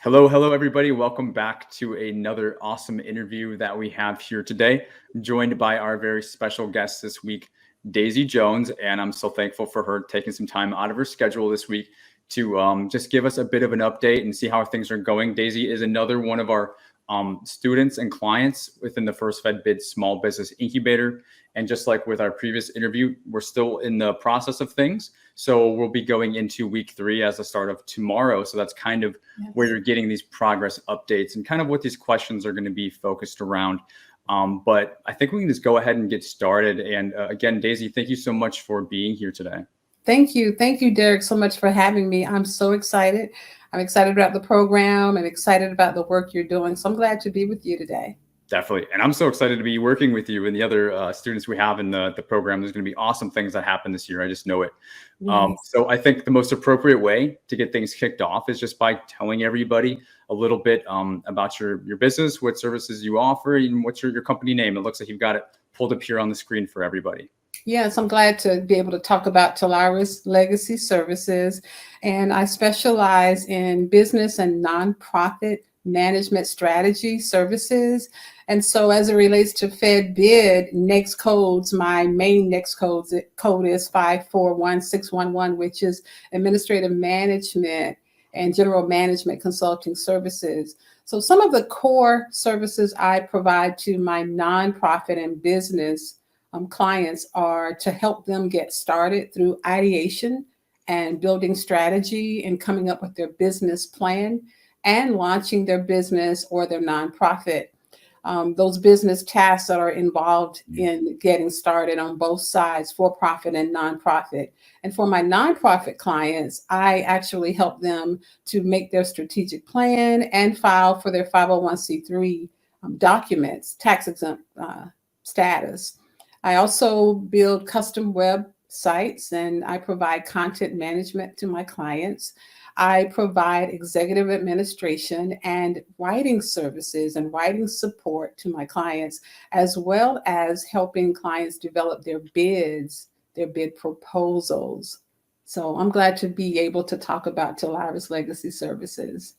Hello, everybody. Welcome back to another awesome interview that we have here today. I'm joined by our very special guest this week, Daisy Jones, and I'm so thankful for her taking some time out of her schedule this week to just give us a bit of an update and see how things are going. Daisy is another one of our students and clients within the FirstFedBid Small Business Incubator. And just like with our previous interview, we're still in the process of things. So we'll be going into week 3 as the start of tomorrow. So that's kind of where you're getting these progress updates and kind of what these questions are going to be focused around. But I think we can just go ahead and get started. And again, Daisy, thank you so much for being here today. Thank you. Thank you, Derek, so much for having me. I'm so excited. I'm excited about the program and excited about the work you're doing. So I'm glad to be with you today. Definitely. And I'm so excited to be working with you and the other students we have in the program. There's going to be awesome things that happen this year. I just know it. Nice. So I think the most appropriate way to get things kicked off is just by telling everybody a little bit about your business, what services you offer, and what's your company name. It looks like you've got it pulled up here on the screen for everybody. Yes, I'm glad to be able to talk about Tealiris Legacy Services. And I specialize in business and nonprofit management strategy services. And so as it relates to FedBid, next codes, my main next code is 541611, which is administrative management and general management consulting services. So some of the core services I provide to my nonprofit and business clients are to help them get started through ideation and building strategy and coming up with their business plan and launching their business or their nonprofit. Those business tasks that are involved in getting started on both sides, for-profit and nonprofit. And for my nonprofit clients, I actually help them to make their strategic plan and file for their 501c3 documents, tax exempt status. I also build custom websites and I provide content management to my clients. I provide executive administration and writing services and writing support to my clients, as well as helping clients develop their bids, their bid proposals. So I'm glad to be able to talk about Tealiris Legacy Services.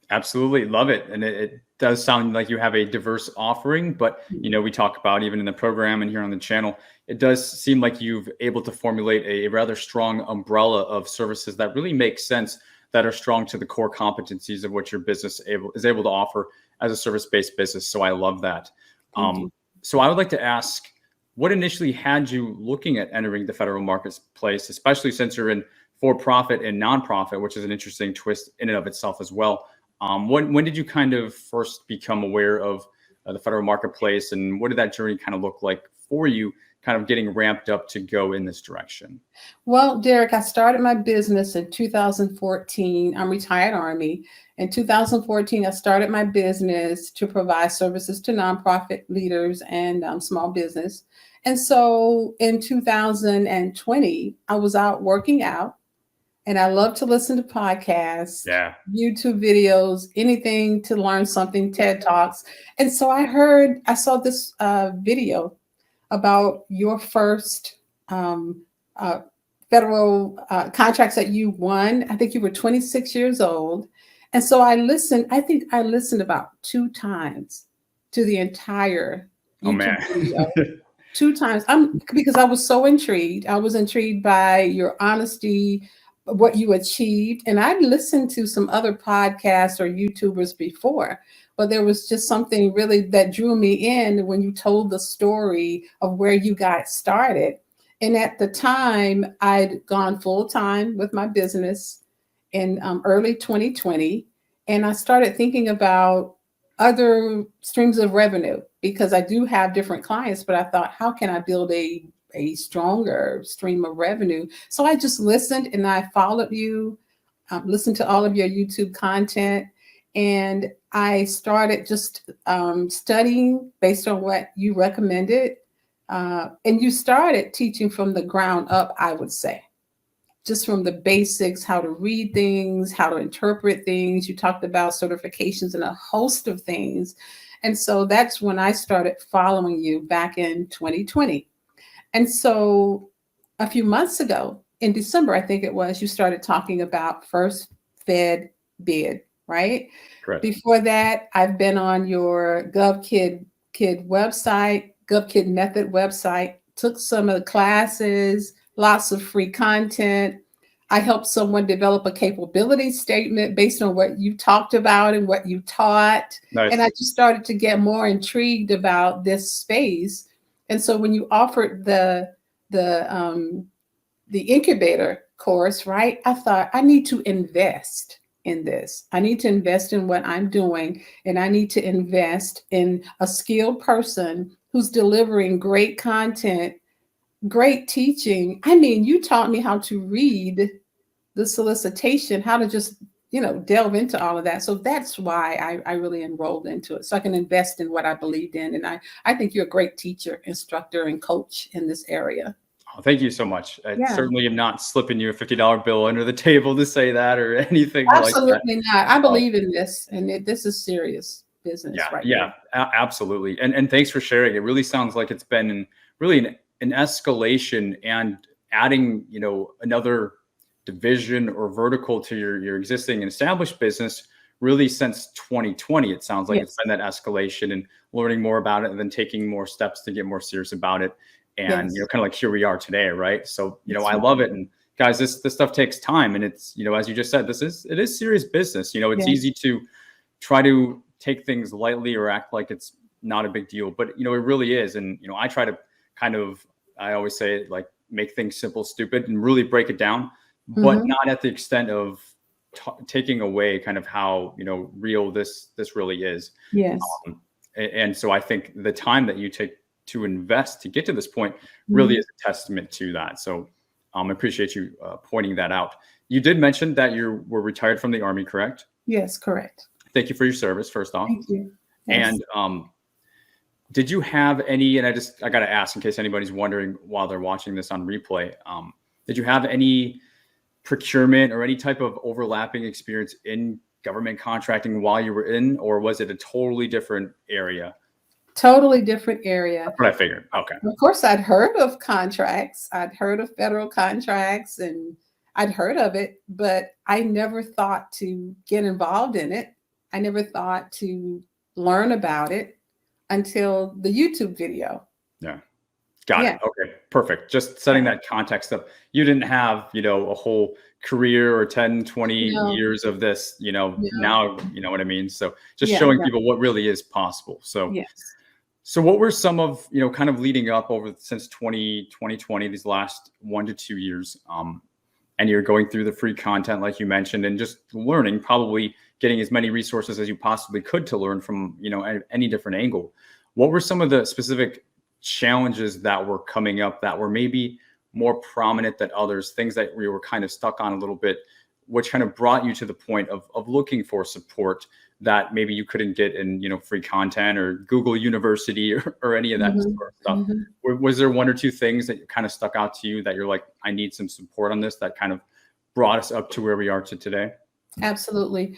Absolutely. Love it. And it does sound like you have a diverse offering, but we talk about even in the program and here on the channel, it does seem like you've able to formulate a rather strong umbrella of services that really make sense, that are strong to the core competencies of what your business is able to offer as a service-based business. So I love that. So I would like to ask, what initially had you looking at entering the federal marketplace, especially since you're in for-profit and nonprofit, which is an interesting twist in and of itself as well. When did you kind of first become aware of the federal marketplace, and what did that journey kind of look like for you, kind of getting ramped up to go in this direction? Well, Derek, I started my business in 2014. I'm retired Army. In 2014, I started my business to provide services to nonprofit leaders and small business. And so in 2020, I was out working out. And I love to listen to podcasts, YouTube videos, anything to learn something, TED Talks. And so I saw this video about your first federal contracts that you won. I think you were 26 years old. And so I think I listened about 2 times to the entire YouTube video. 2 times, because I was so intrigued. I was intrigued by your honesty, what you achieved. And I'd listened to some other podcasts or YouTubers before, but there was just something really that drew me in when you told the story of where you got started. And at the time, I'd gone full time with my business in early 2020. And I started thinking about other streams of revenue because I do have different clients, but I thought, how can I build a stronger stream of revenue? So I just listened and I followed you, listened to all of your YouTube content, and I started just studying based on what you recommended. And you started teaching from the ground up, I would say, just from the basics, how to read things, how to interpret things. You talked about certifications and a host of things. And so that's when I started following you back in 2020. And so a few months ago, in December, I think it was, you started talking about FirstFedBid. right? Correct. Before that, I've been on your GovKid website, GovKidMethod website, took some of the classes, lots of free content. I helped someone develop a capability statement based on what you talked about and what you taught. Nice. And I just started to get more intrigued about this space. And so when you offered the incubator course, right? I thought I need to invest in this. I need to invest in what I'm doing, and I need to invest in a skilled person who's delivering great content, great teaching. I mean, you taught me how to read the solicitation, how to just, delve into all of that. So that's why I really enrolled into it. So I can invest in what I believed in. And I think you're a great teacher, instructor, and coach in this area. Oh, thank you so much. I Yeah. certainly am not slipping you a $50 bill under the table to say that or anything like that. Absolutely not. I believe in this, and this is serious business right Yeah, absolutely. And thanks for sharing. It really sounds like it's been really an escalation and adding, another division or vertical to your existing and established business really since 2020. It sounds like It's been that escalation and learning more about it and then taking more steps to get more serious about it. And, kind of like here we are today, right? So, I love it. And guys, this stuff takes time. And it's, as you just said, it is serious business. It's easy to try to take things lightly or act like it's not a big deal, but, it really is. And, I try to I always say like, make things simple, stupid, and really break it down, but not at the extent of taking away kind of how, real this really is. Yes. And so I think the time that you take to invest to get to this point really is a testament to that. So I appreciate you pointing that out. You did mention that you were retired from the Army, correct? Yes, correct. Thank you for your service, first off. Thank you. Yes. And did you have any, and I got to ask in case anybody's wondering while they're watching this on replay, did you have any procurement or any type of overlapping experience in government contracting while you were in, or was it a totally different area? Totally different area. That's what I figured. Okay. Of course, I'd heard of contracts. I'd heard of federal contracts, and I'd heard of it, but I never thought to get involved in it. I never thought to learn about it until the YouTube video. Yeah. Got it. Okay, perfect. Just setting that context up. You didn't have, a whole career or 10, 20 years of this, now, you know what I mean? So just showing people what really is possible. So, so what were some of, kind of leading up over since 2020, these last 1 to 2 years, and you're going through the free content, like you mentioned, and just learning, probably getting as many resources as you possibly could to learn from, any different angle. What were some of the specific challenges that were coming up that were maybe more prominent than others, things that we were kind of stuck on a little bit, which kind of brought you to the point of looking for support that maybe you couldn't get in, free content or Google University or any of that sort of stuff? Was there 1 or 2 things that kind of stuck out to you that you're like, I need some support on this, that kind of brought us up to where we are to today? Absolutely.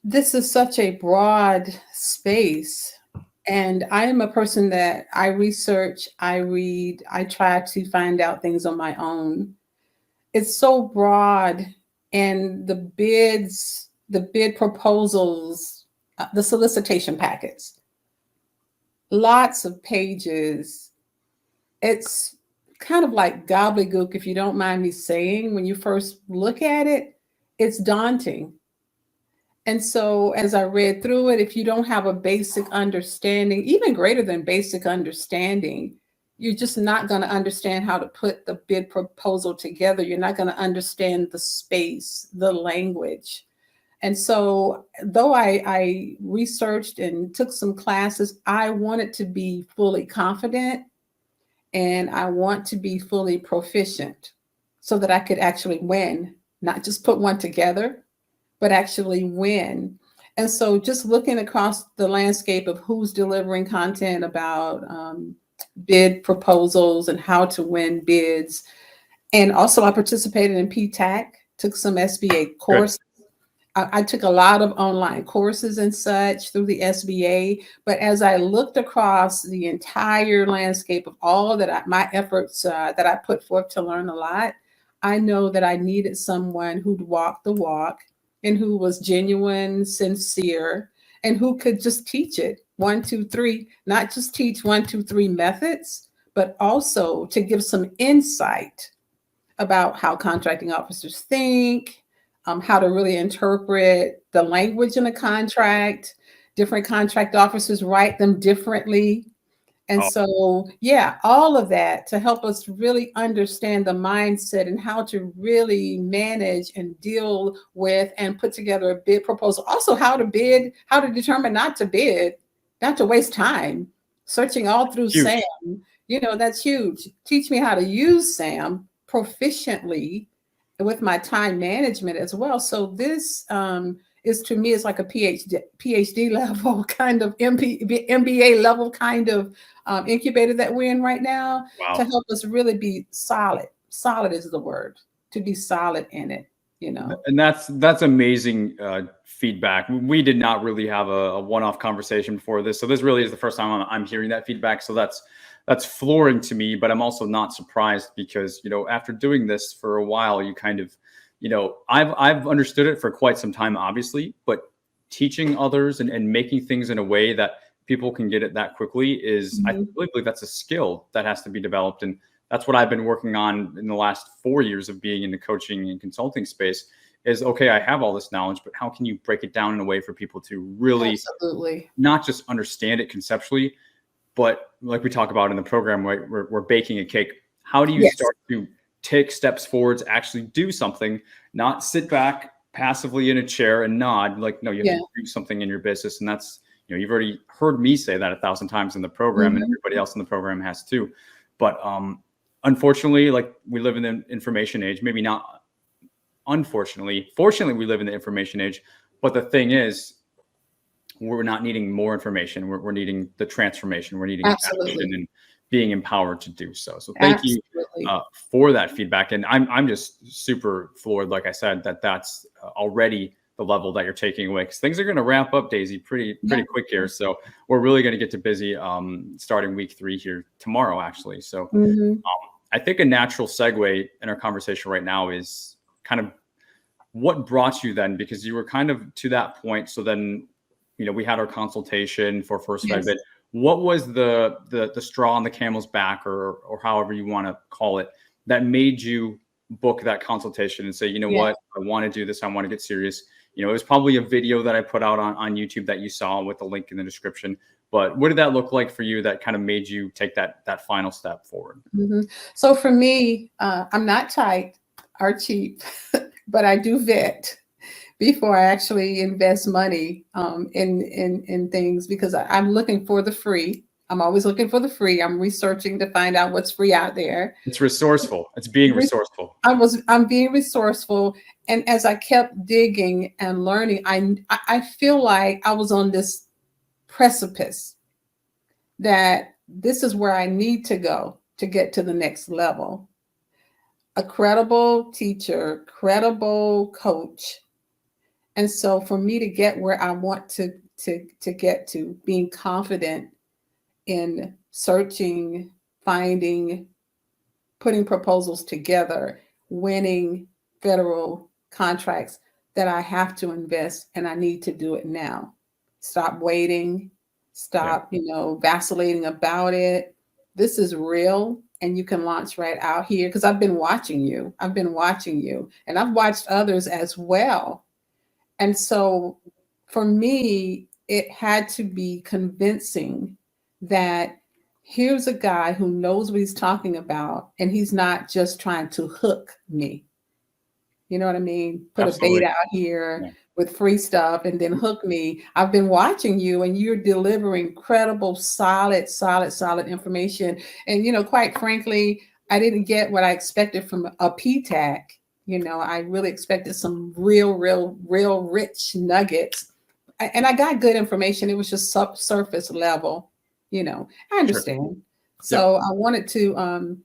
This is such a broad space. And I am a person that I research, I read, I try to find out things on my own. It's so broad, and the bid proposals, the solicitation packets, lots of pages. It's kind of like gobbledygook, if you don't mind me saying. When you first look at it, it's daunting. And so as I read through it, if you don't have a basic understanding, even greater than basic understanding, you're just not going to understand how to put the bid proposal together. You're not going to understand the space, the language. And so though I researched and took some classes, I wanted to be fully confident, and I want to be fully proficient so that I could actually win, not just put one together, but actually win. And so just looking across the landscape of who's delivering content about bid proposals and how to win bids. And also I participated in PTAC, took some SBA courses. I took a lot of online courses and such through the SBA. But as I looked across the entire landscape of all that my efforts that I put forth to learn a lot, I know that I needed someone who'd walk the walk and who was genuine, sincere, and who could just teach it 1, 2, 3, not just teach 1, 2, 3 methods, but also to give some insight about how contracting officers think, how to really interpret the language in a contract. Different contract officers write them differently. And Oh, so, yeah, all of that to help us really understand the mindset and how to really manage and deal with and put together a bid proposal. Also, how to bid, how to determine not to bid, not to waste time searching all through huge. SAM. That's huge. Teach me how to use SAM proficiently with my time management as well. So this is, to me, it's like a PhD level kind of MBA level kind of incubator that we're in right now, to Wow. help us really be solid. Solid is the word, to be solid in it. And that's amazing feedback. We did not really have a one-off conversation before this, so this really is the first time I'm hearing that feedback. So that's flooring to me, but I'm also not surprised because after doing this for a while, you kind of I've understood it for quite some time, obviously, but teaching others and making things in a way that people can get it that quickly is I really believe that's a skill that has to be developed. And that's what I've been working on in the last 4 years of being in the coaching and consulting space is, okay, I have all this knowledge, but how can you break it down in a way for people to really Absolutely. not just understand it conceptually, but like we talk about in the program, right, we're baking a cake. How do you Yes. start to take steps forward to actually do something, not sit back passively in a chair and nod? Like, no, you have to do something in your business. And that's, you've already heard me say that 1,000 times in the program, and everybody else in the program has too. But unfortunately, like, we live in the information age, maybe not unfortunately, fortunately, we live in the information age. But the thing is, we're not needing more information. We're needing the transformation. We're needing action and being empowered to do so. So thank you for that feedback. And I'm just super floored, like I said, that's already the level that you're taking away, because things are going to ramp up, Daisy, pretty quick here. So we're really going to get to busy starting week 3 here tomorrow, actually. So I think a natural segue in our conversation right now is kind of what brought you then, because you were kind of to that point. So then, we had our consultation for FirstFedBid. What was the straw on the camel's back, or however you want to call it, that made you book that consultation and say, what, I want to do this. I want to get serious. It was probably a video that I put out on YouTube that you saw with the link in the description. But what did that look like for you that kind of made you take that final step forward? So for me, I'm not tight or cheap, but I do vet before I actually invest money in things, because I'm looking for the free. I'm always looking for the free. I'm researching to find out what's free out there. It's resourceful. It's being resourceful. I'm being resourceful. And as I kept digging and learning, I feel like I was on this precipice that this is where I need to go to get to the next level. A credible teacher, credible coach. And so for me to get where I want to get to, being confident in searching, finding, putting proposals together, winning federal contracts, that I have to invest, and I need to do it now. Stop waiting, stop, vacillating about it. This is real, and you can launch right out here, because I've been watching you. And I've watched others as well. And so for me, it had to be convincing that here's a guy who knows what he's talking about, and he's not just trying to hook me. You know what I mean? Put a bait out here with free stuff and then hook me. I've been watching you, and you're delivering credible, solid information. And, quite frankly, I didn't get what I expected from a PTAC. I really expected some real rich nuggets. And I got good information. It was just surface level. I understand. So I wanted to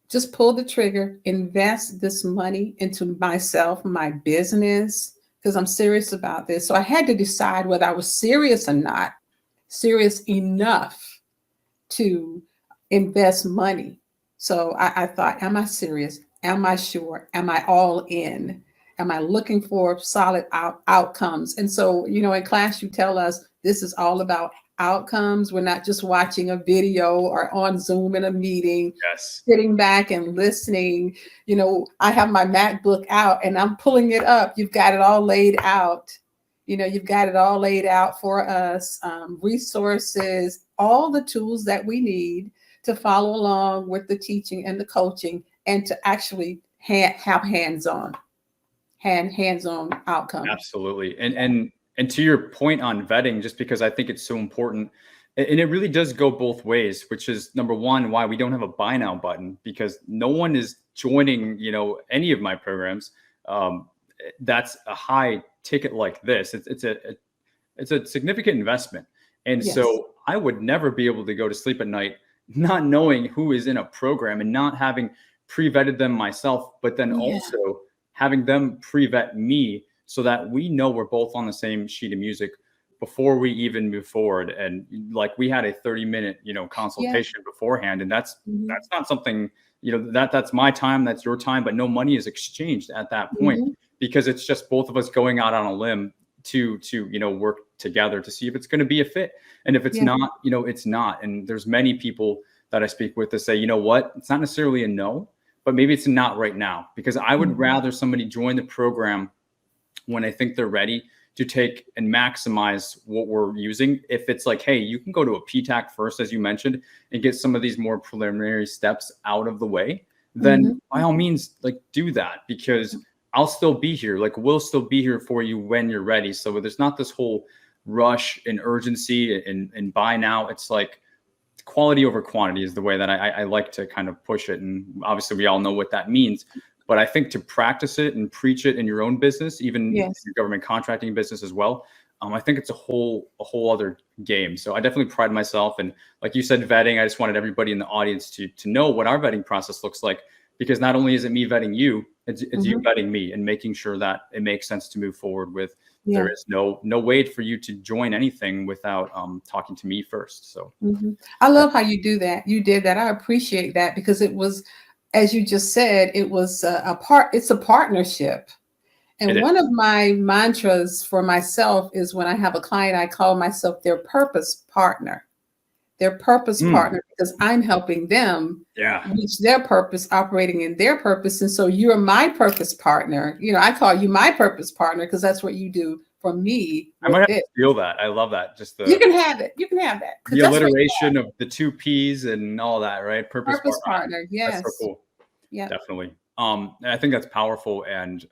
just pull the trigger, invest this money into myself, my business, because I'm serious about this. So I had to decide whether I was serious or not, serious enough to invest money. So I thought, am I serious? Am I sure? Am I all in? Am I looking for solid outcomes? And so, in class, you tell us this is all about outcomes. We're not just watching a video or on Zoom in a meeting, Yes. sitting back and listening. I have my MacBook out and I'm pulling it up. You've got it all laid out. You've got it all laid out for us, resources, all the tools that we need to follow along with the teaching and the coaching, and to actually have hands-on outcomes. Absolutely. And to your point on vetting, just because I think it's so important, and it really does go both ways, which is number one, why we don't have a buy now button, because no one is joining, any of my programs. That's a high ticket like this. It's a significant investment. And Yes. so I would never be able to go to sleep at night not knowing who is in a program and not having pre-vetted them myself, but then also having them pre-vet me so that we know we're both on the same sheet of music before we even move forward. And like we had a 30-minute, consultation beforehand, and that's not something, that's my time, that's your time, but no money is exchanged at that point, because it's just both of us going out on a limb to work together to see if it's going to be a fit. And if it's not, it's not. And there's many people that I speak with that say, you know what, it's not necessarily a no, but maybe it's not right now, because I would rather somebody join the program when I think they're ready to take and maximize what we're using. If it's like, hey, you can go to a PTAC first, as you mentioned, and get some of these more preliminary steps out of the way, then by all means, like, do that, because I'll still be here. Like, we'll still be here for you when you're ready. So there's not this whole rush and urgency and buy now. It's like quality over quantity is the way that I like to kind of push it. And obviously we all know what that means, but I think to practice it and preach it in your own business, even your government contracting business as well, I think it's a whole other game. So I definitely pride myself. And like you said, vetting, I just wanted everybody in the audience to know what our vetting process looks like, because not only is it me vetting you, it's you vetting me and making sure that it makes sense to move forward with. There is no way for you to join anything without talking to me first. So I love how you do that. You did that. I appreciate that, because it was, as you just said, it was it's a partnership. And one of my mantras for myself is, when I have a client, I call myself their purpose partner. Their purpose partner, because I'm helping them reach their purpose, operating in their purpose. And so you're my purpose partner. I call you my purpose partner because that's what you do for me. I might have to feel that. I love that. Just you can have it. You can have that. The alliteration of the two P's and all that, right? Purpose partner. Yes. That's so cool. Yeah. Definitely. I think that's powerful. And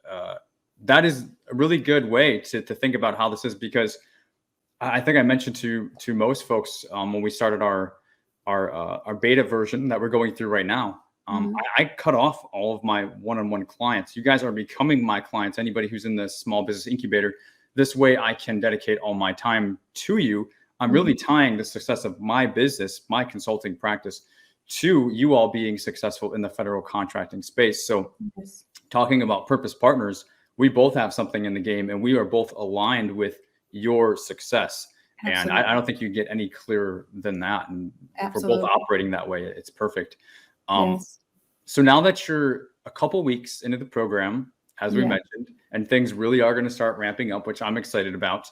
that is a really good way to think about how this is, because I think I mentioned to most folks when we started our beta version that we're going through right now, I cut off all of my one-on-one clients. You guys are becoming my clients. Anybody who's in the small business incubator, this way I can dedicate all my time to you. I'm really tying the success of my business, my consulting practice, to you all being successful in the federal contracting space. So talking about purpose partners, we both have something in the game, and we are both aligned with your success. Absolutely. And I don't think you get any clearer than that. And if we're both operating that way, it's perfect. So now that you're a couple weeks into the program, as we mentioned, and things really are going to start ramping up, which I'm excited about.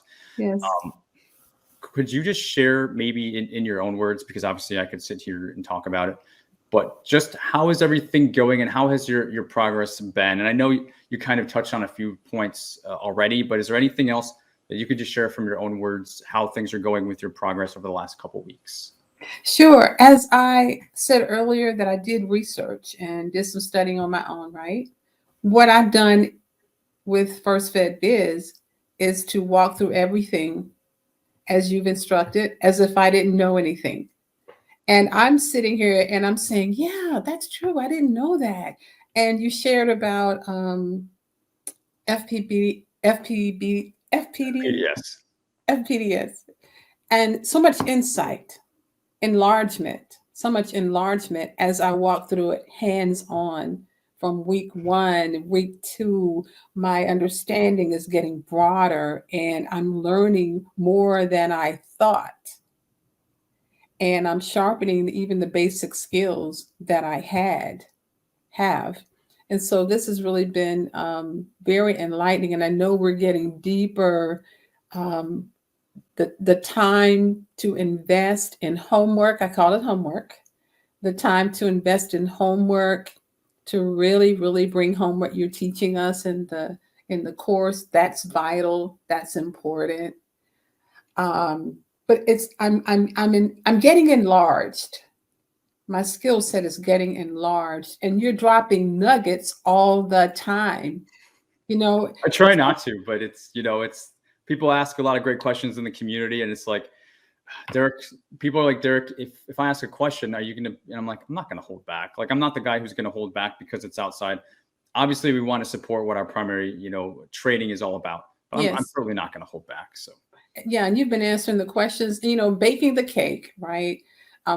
Could you just share, maybe in your own words, because obviously I could sit here and talk about it, but just how is everything going, and how has your progress been? And I know you kind of touched on a few points already, but is there anything else that you could just share from your own words, how things are going with your progress over the last couple of weeks? Sure. As I said earlier, that I did research and did some studying on my own, right? What I've done with FirstFedBid is to walk through everything as you've instructed, as if I didn't know anything. And I'm sitting here and I'm saying, yeah, that's true. I didn't know that. And you shared about FPDS, and so much insight, so much enlargement as I walk through it hands-on. From week 1, week 2, my understanding is getting broader, and I'm learning more than I thought. And I'm sharpening even the basic skills that I have. And so this has really been very enlightening. And I know we're getting deeper. Um, the time to invest in homework, I call it homework, the time to invest in homework, to really, really bring home what you're teaching us in the course. That's vital. That's important. But I'm getting enlarged. My skill set is getting enlarged, and you're dropping nuggets all the time. You know, I try not to, but it's people ask a lot of great questions in the community, and it's like, Derek, people are like, Derek, if I ask a question, are you gonna? And I'm like, I'm not gonna hold back. Like, I'm not the guy who's gonna hold back because it's outside. Obviously, we want to support what our primary, training is all about. But I'm yes. certainly not gonna hold back. So Yeah, and you've been answering the questions, baking the cake, right?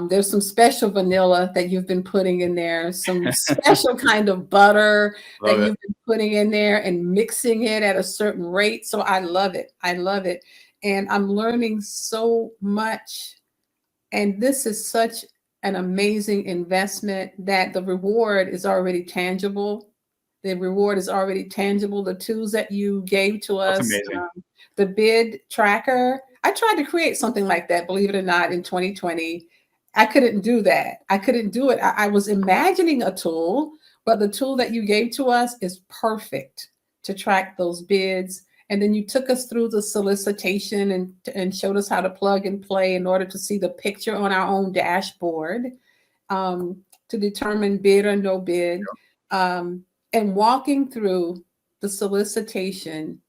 There's some special vanilla that you've been putting in there, some special kind of butter that love it. you've been putting in there and mixing it at a certain rate. So I love it. I love it. And I'm learning so much. And this is such an amazing investment that the reward is already tangible. The reward is already tangible. The tools that you gave to That's us, amazing. the bid tracker. I tried to create something like that, believe it or not, in 2020. I couldn't do that. I couldn't do it. I was imagining a tool, but the tool that you gave to us is perfect to track those bids. And then you took us through the solicitation and showed us how to plug and play in order to see the picture on our own dashboard, to determine bid or no bid. And walking through the solicitation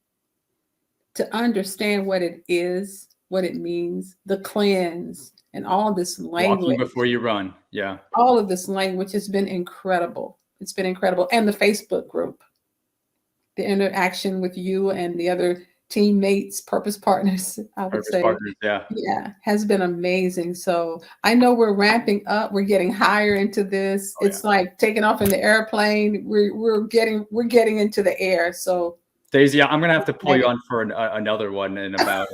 to understand what it is, what it means, the cleanse, and all this Walking language. before you run. Yeah. All of this language has been incredible. It's been incredible. And the Facebook group, the interaction with you and the other teammates, purpose partners, I would Purpose say, partners. Yeah. yeah, has been amazing. So I know we're ramping up. We're getting higher into this. Oh, It's like taking off in the airplane. We're getting into the air. So Daisy, I'm gonna have to pull you on for another one in about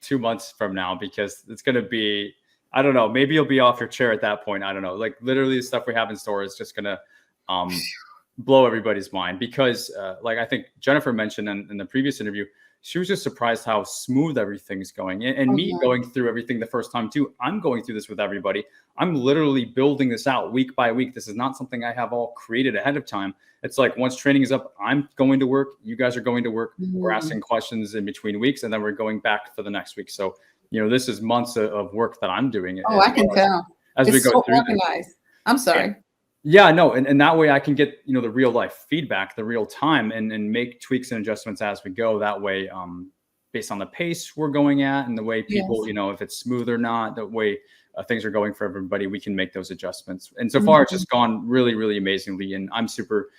2 months from now, because it's gonna be, I don't know, maybe you'll be off your chair at that point. I don't know. Like, literally, the stuff we have in store is just gonna blow everybody's mind, because like I think Jennifer mentioned in the previous interview, she was just surprised how smooth everything's going. And me going through everything the first time too. I'm going through this with everybody. I'm literally building this out week by week. This is not something I have all created ahead of time. It's like, once training is up, I'm going to work. You guys are going to work. We're asking questions in between weeks, and then we're going back for the next week. So, this is months of work that I'm doing. Oh, I can tell. As we go so through organized. I'm sorry. Yeah, no, and that way I can get the real life feedback, the real time, and make tweaks and adjustments as we go. That way, based on the pace we're going at and the way people, if it's smooth or not, the way things are going for everybody, we can make those adjustments. And so far, it's just gone really, really amazingly, and I'm super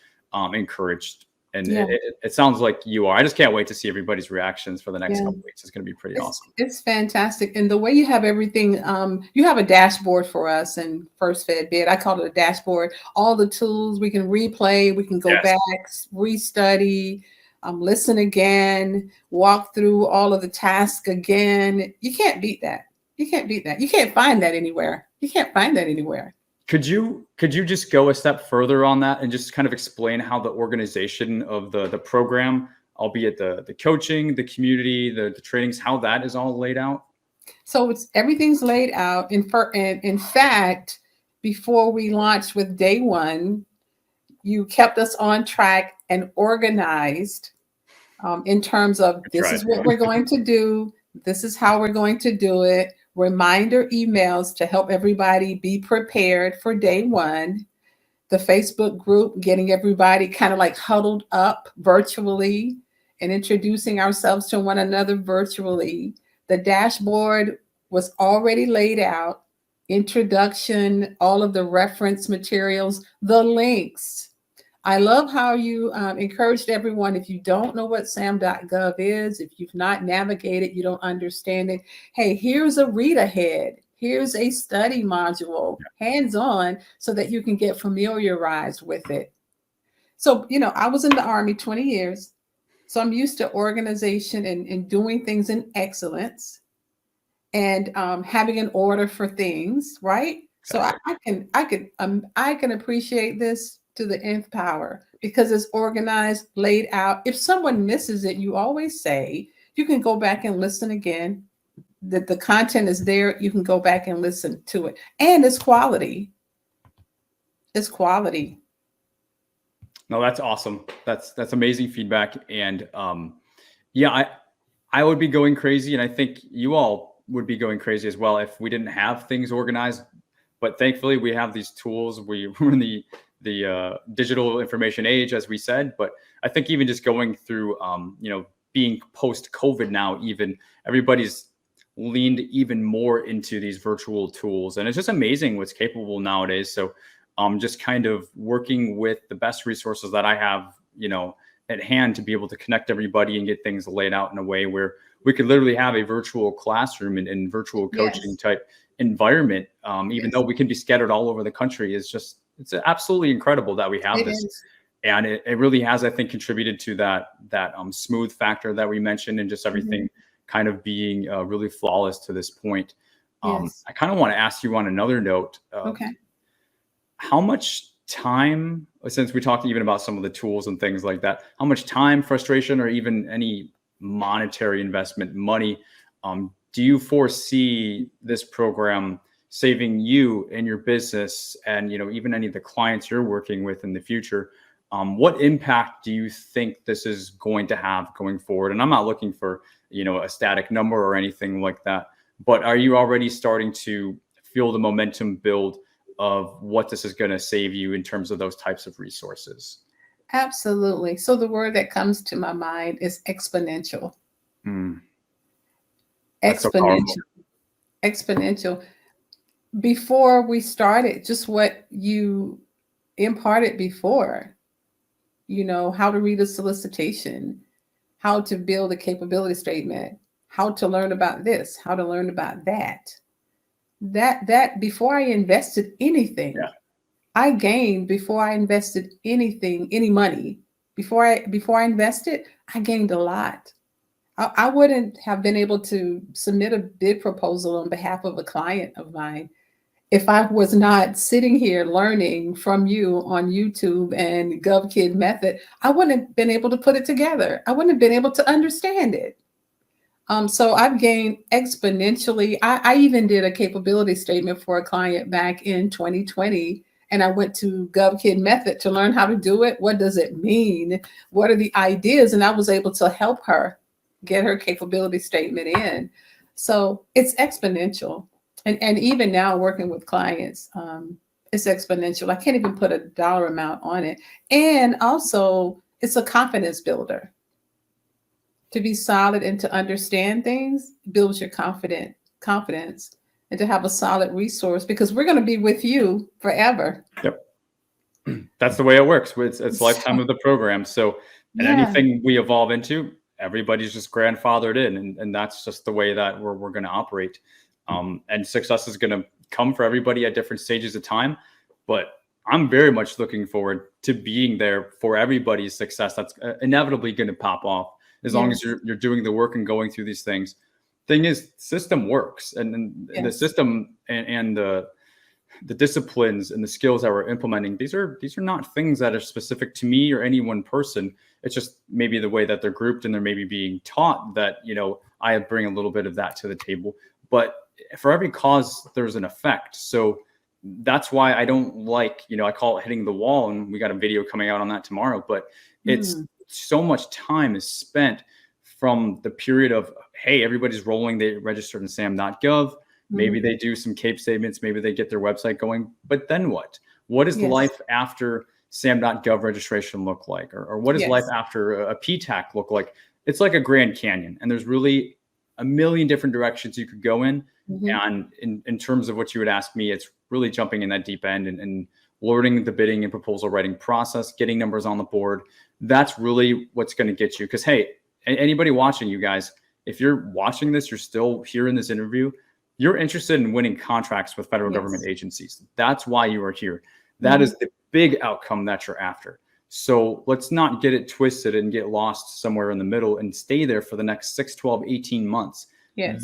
encouraged. And it sounds like you are. I just can't wait to see everybody's reactions for the next couple of weeks. It's going to be pretty awesome. It's fantastic. And the way you have everything, you have a dashboard for us in FirstFedBid. I call it a dashboard. All the tools we can replay, we can go back, restudy, listen again, walk through all of the tasks again. You can't beat that. You can't beat that. You can't find that anywhere. You can't find that anywhere. Could you just go a step further on that and just kind of explain how the organization of the program, albeit the coaching, the community, the trainings, how that is all laid out? So everything's laid out. In fact, before we launched with day one, you kept us on track and organized in terms of this is what we're going to do. This is how we're going to do it. Reminder emails to help everybody be prepared for day one. The Facebook group, getting everybody kind of like huddled up virtually and introducing ourselves to one another virtually. The dashboard was already laid out. Introduction, all of the reference materials, the links. I love how you encouraged everyone, if you don't know what sam.gov is, if you've not navigated, you don't understand it, hey, here's a read ahead. Here's a study module, hands-on, so that you can get familiarized with it. So, I was in the Army 20 years, so I'm used to organization and doing things in excellence and having an order for things, right? So I can appreciate this to the nth power because it's organized, laid out. If someone misses it, you always say, you can go back and listen again. That the content is there. You can go back and listen to it. And it's quality. It's quality. No, that's awesome. That's amazing feedback. And yeah, I would be going crazy, and I think you all would be going crazy as well if we didn't have things organized. But thankfully, we have these tools. We're in the digital information age, as we said. But I think even just going through, being post-COVID now, even everybody's leaned even more into these virtual tools, and it's just amazing what's capable nowadays. So just kind of working with the best resources that I have, at hand to be able to connect everybody and get things laid out in a way where we could literally have a virtual classroom and virtual coaching type environment, even though we can be scattered all over the country. It's absolutely incredible that we have this. And it really has, I think, contributed to that smooth factor that we mentioned, and just everything kind of being really flawless to this point. I kind of want to ask you on another note, how much time, since we talked even about some of the tools and things like that, how much time, frustration, or even any monetary investment, money, do you foresee this program saving you and your business, and even any of the clients you're working with in the future? What impact do you think this is going to have going forward? And I'm not looking for a static number or anything like that, but are you already starting to feel the momentum build of what this is going to save you in terms of those types of resources? Absolutely. So the word that comes to my mind is exponential. Exponential. So exponential. Before we started, just what you imparted before, how to read a solicitation, how to build a capability statement, how to learn about this, how to learn about that. That before I invested anything, I gained before I invested anything, any money. Before I invested, I gained a lot. I wouldn't have been able to submit a bid proposal on behalf of a client of mine if I was not sitting here learning from you on YouTube and GovKidMethod. I wouldn't have been able to put it together. I wouldn't have been able to understand it. So I've gained exponentially. I even did a capability statement for a client back in 2020, and I went to GovKidMethod to learn how to do it. What does it mean? What are the ideas? And I was able to help her get her capability statement in. So it's exponential. And even now working with clients, it's exponential. I can't even put a dollar amount on it. And also it's a confidence builder. To be solid and to understand things builds your confidence, and to have a solid resource, because we're going to be with you forever. Yep. That's the way it works. It's lifetime of the program. So, and anything we evolve into, everybody's just grandfathered in, and that's just the way that we're going to operate. And success is going to come for everybody at different stages of time, but I'm very much looking forward to being there for everybody's success. That's inevitably going to pop off as long as you're doing the work and going through these things. Thing is, system works, and the system and the disciplines and the skills that we're implementing, these are not things that are specific to me or any one person. It's just maybe the way that they're grouped, and they're maybe being taught that, I bring a little bit of that to the table. But for every cause, there's an effect. So that's why I don't like, I call it hitting the wall, and we got a video coming out on that tomorrow, but it's so much time is spent from the period of, hey, everybody's rolling, they registered in sam.gov. Maybe they do some CAPE statements, maybe they get their website going, but then what? What does life after sam.gov registration look like? Or what does life after a PTAC look like? It's like a Grand Canyon, and there's really a million different directions you could go in. And in terms of what you would ask me, it's really jumping in that deep end and learning the bidding and proposal writing process, getting numbers on the board. That's really what's going to get you. Because, hey, anybody watching, you guys, if you're watching this, you're still here in this interview, you're interested in winning contracts with federal government agencies. That's why you are here. That is the big outcome that you're after. So let's not get it twisted and get lost somewhere in the middle and stay there for the next 6, 12, 18 months.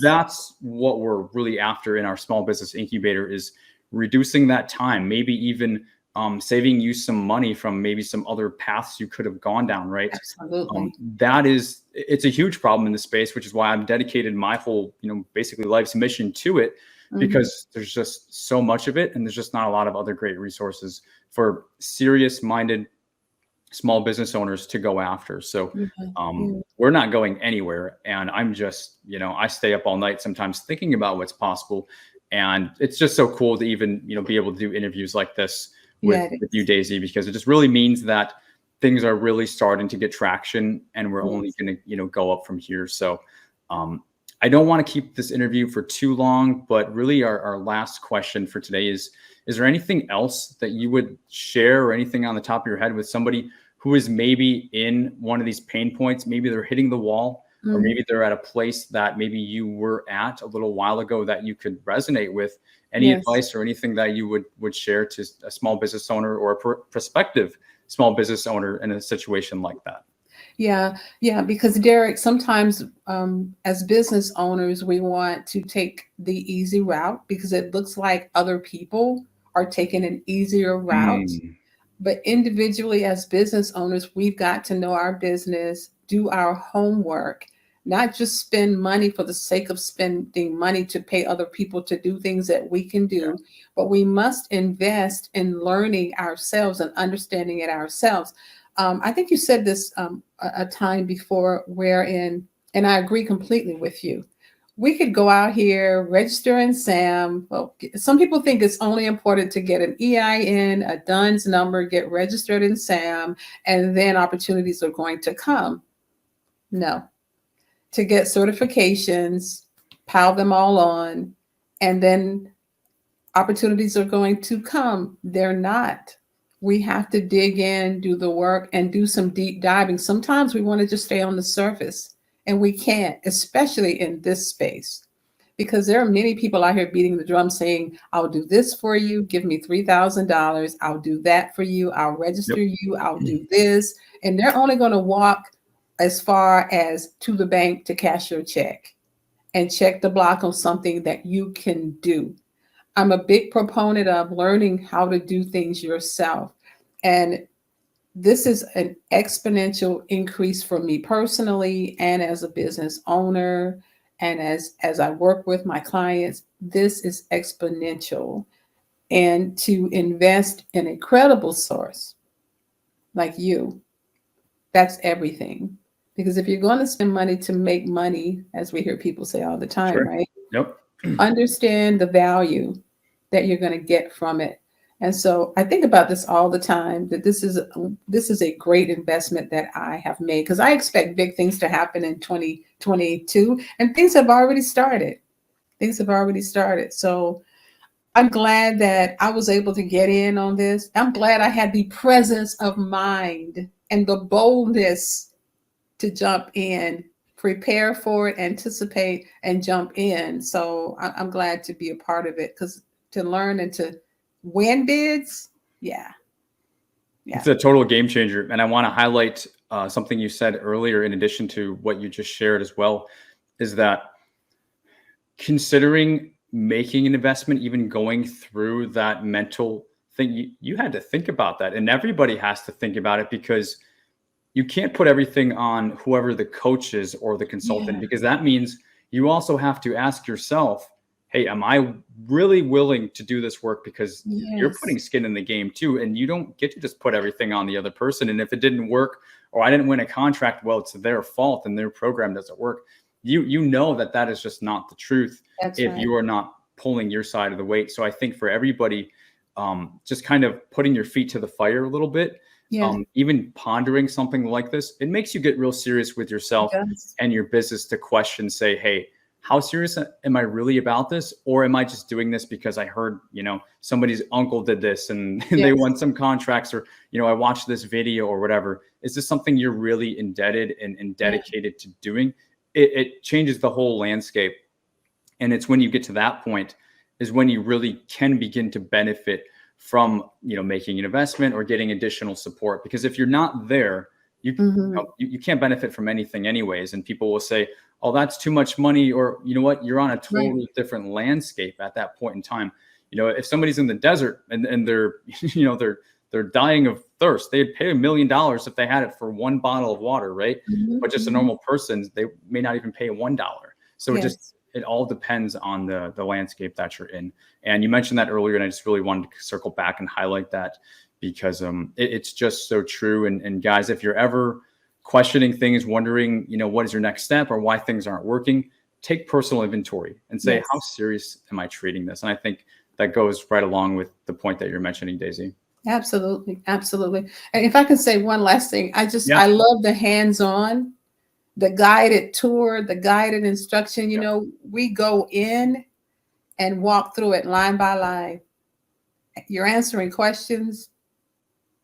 That's what we're really after in our small business incubator, is reducing that time, maybe even saving you some money from maybe some other paths you could have gone down, right? Absolutely. It's a huge problem in the space, which is why I've dedicated my whole, basically life's mission to it, because there's just so much of it, and there's just not a lot of other great resources for serious-minded small business owners to go after. So we're not going anywhere, and I'm just, I stay up all night sometimes thinking about what's possible, and it's just so cool to even, be able to do interviews like this with you, Daisy, because it just really means that things are really starting to get traction, and we're only going to, go up from here. So I don't want to keep this interview for too long, but really our last question for today is there anything else that you would share, or anything on the top of your head with somebody who is maybe in one of these pain points? Maybe they're hitting the wall, or maybe they're at a place that maybe you were at a little while ago that you could resonate with. Any advice or anything that you would share to a small business owner or a prospective small business owner in a situation like that? Yeah, because Derek, sometimes as business owners, we want to take the easy route because it looks like other people are taking an easier route. But individually, as business owners, we've got to know our business, do our homework, not just spend money for the sake of spending money to pay other people to do things that we can do, but we must invest in learning ourselves and understanding it ourselves. I think you said this a time before wherein, and I agree completely with you, we could go out here, register in SAM. Well, some people think it's only important to get an EIN, a DUNS number, get registered in SAM, and then opportunities are going to come. No. To get certifications, pile them all on, and then opportunities are going to come. They're not. We have to dig in, do the work, and do some deep diving. Sometimes we want to just stay on the surface, and we can't, especially in this space, because there are many people out here beating the drum saying, I'll do this for you, give me $3,000, I'll do that for you, I'll register you, I'll do this. And they're only going to walk as far as to the bank to cash your check and check the block on something that you can do. I'm a big proponent of learning how to do things yourself. And this is an exponential increase for me personally, and as a business owner, and as I work with my clients, this is exponential. And to invest in a credible source like you, that's everything. Because if you're going to spend money to make money, as we hear people say all the time, right? Understand the value that you're going to get from it. And so I think about this all the time, that this is a great investment that I have made, because I expect big things to happen in 2022, and things have already started. So I'm glad that I was able to get in on this. I'm glad I had the presence of mind and the boldness to jump in, prepare for it, anticipate, and jump in. So I'm glad to be a part of it, because to learn and to win bids, it's a total game changer. And I want to highlight something you said earlier, in addition to what you just shared as well, is that considering making an investment, even going through that mental thing, you had to think about that. And everybody has to think about it, because you can't put everything on whoever the coach is or the consultant, because that means you also have to ask yourself, hey, am I really willing to do this work? Because you're putting skin in the game too. And you don't get to just put everything on the other person. And if it didn't work, or I didn't win a contract, well, it's their fault and their program doesn't work. You know that is just not the truth. If you are not pulling your side of the weight. So I think for everybody, just kind of putting your feet to the fire a little bit, even pondering something like this, it makes you get real serious with yourself and your business, to question, say, hey, how serious am I really about this? Or am I just doing this because I heard, somebody's uncle did this and they won some contracts, or, I watched this video or whatever. Is this something you're really indebted and dedicated to doing? It changes the whole landscape. And it's when you get to that point is when you really can begin to benefit from, making an investment or getting additional support. Because if you're not there, you can't benefit from anything anyways. And people will say, oh, that's too much money. Or, you know what, you're on a totally different landscape at that point in time. You know, if somebody's in the desert and they're, you know, they're dying of thirst, they'd pay $1 million if they had it for one bottle of water, right? But just a normal person, they may not even pay $1. So it all depends on the landscape that you're in. And you mentioned that earlier, and I just really wanted to circle back and highlight that because it's just so true. And guys, if you're ever questioning things, wondering, you know, what is your next step or why things aren't working, take personal inventory and say, how serious am I treating this? And I think that goes right along with the point that you're mentioning, Daisy. Absolutely. Absolutely. And if I can say one last thing, I love the hands-on, the guided tour, the guided instruction. You know, we go in and walk through it line by line. You're answering questions.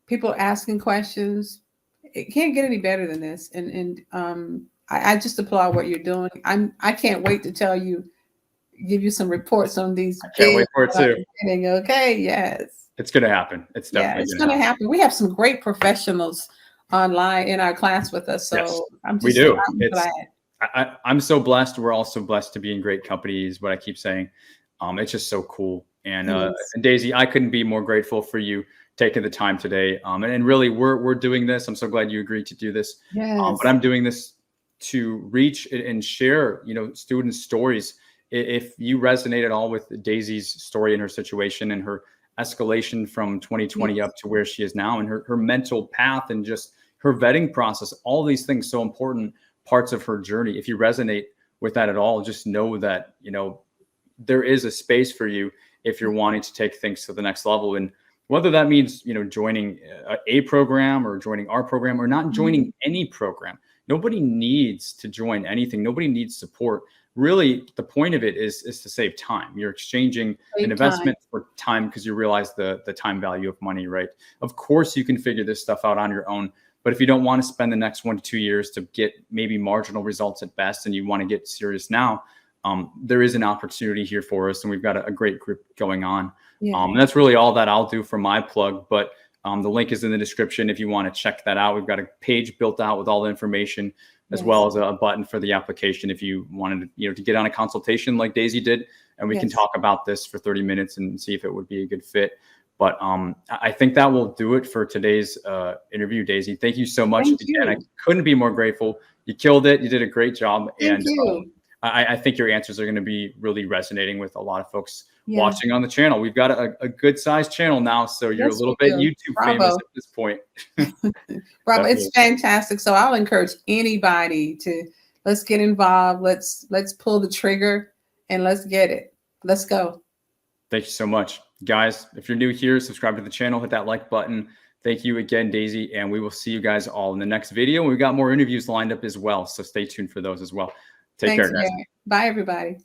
People are asking questions. It can't get any better than this. And I just applaud what you're doing. I can't wait to give you some reports on these. I can't wait for it too. Okay. Yes. It's going to happen. It's definitely it's going to happen. We have some great professionals online in our class with us. So I'm glad. I'm so blessed. We're also blessed to be in great companies. What I keep saying, it's just so cool. And Daisy, I couldn't be more grateful for you taking the time today. And really, we're doing this. I'm so glad you agreed to do this. But I'm doing this to reach and share, you know, students' stories. If you resonate at all with Daisy's story and her situation and her escalation from 2020 up to where she is now, and her mental path and just her vetting process, all these things, so important parts of her journey. If you resonate with that at all, just know that, you know, there is a space for you if you're wanting to take things to the next level. And whether that means, you know, joining a program or joining our program or not joining any program, nobody needs to join anything. Nobody needs support. Really, the point of it is to save time. You're exchanging an investment for time because you realize the time value of money, right? Of course, you can figure this stuff out on your own. But if you don't want to spend the next 1 to 2 years to get maybe marginal results at best, and you want to get serious now, there is an opportunity here for us. And we've got a great group going on. And that's really all that I'll do for my plug. But the link is in the description if you want to check that out. We've got a page built out with all the information, as well as a button for the application if you wanted to, you know, to get on a consultation like Daisy did, and we can talk about this for 30 minutes and see if it would be a good fit. But I think that will do it for today's interview, Daisy. Thank you so much. Again, I couldn't be more grateful. You killed it. You did a great job. Thank you. I think your answers are going to be really resonating with a lot of folks watching on the channel. We've got a good sized channel now, so you're a little bit YouTube famous at this point. Bravo, it's fantastic. So I'll encourage anybody to let's get involved. Let's pull the trigger and let's get it. Let's go. Thank you so much, guys. If you're new here, subscribe to the channel, hit that like button. Thank you again, Daisy, and we will see you guys all in the next video. We've got more interviews lined up as well, so stay tuned for those as well. Take care, guys. Bye, everybody.